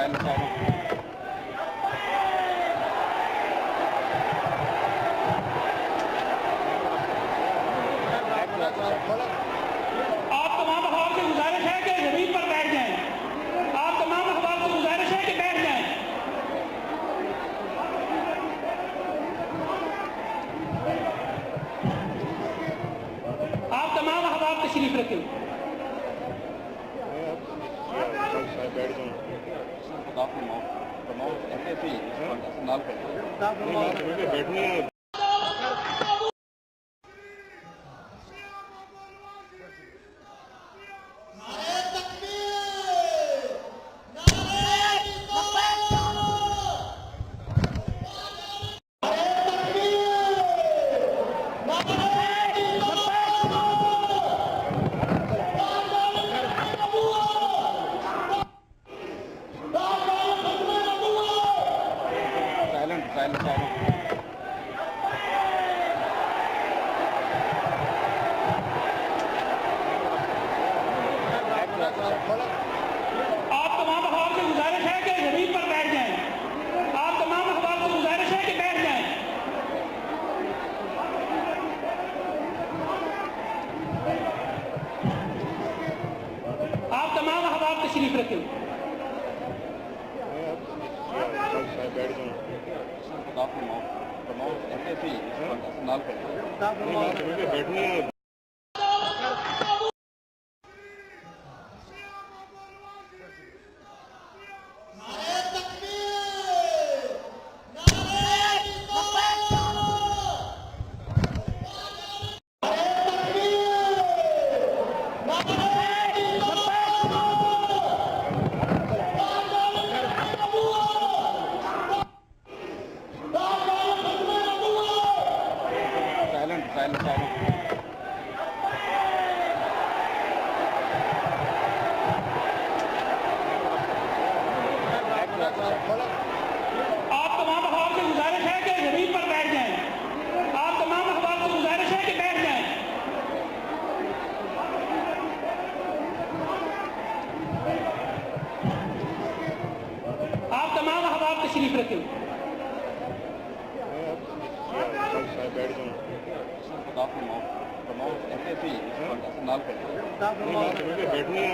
आप तमाम अहबाब से गुजारिश है कि जमीन पर बैठ जाएं। आप तमाम अहबाब से गुजारिश है कि बैठ जाएं। आप तमाम अहबाब तशरीफ रखें। बैठने आप तमाम अहबाब से गुजारिश है कि जमीन पर बैठ जाएं। आप तमाम अहबाब से गुजारिश है कि बैठ जाएं। आप तमाम अहबाब तशरीफ रखें। बैठने आप तमाम अहबाब से गुजारिश है कि जमीन पर बैठ जाएं। आप तमाम अहबाब से गुजारिश है कि बैठ जाएं। आप तमाम अहबाब तशरीफ रखें। बैठने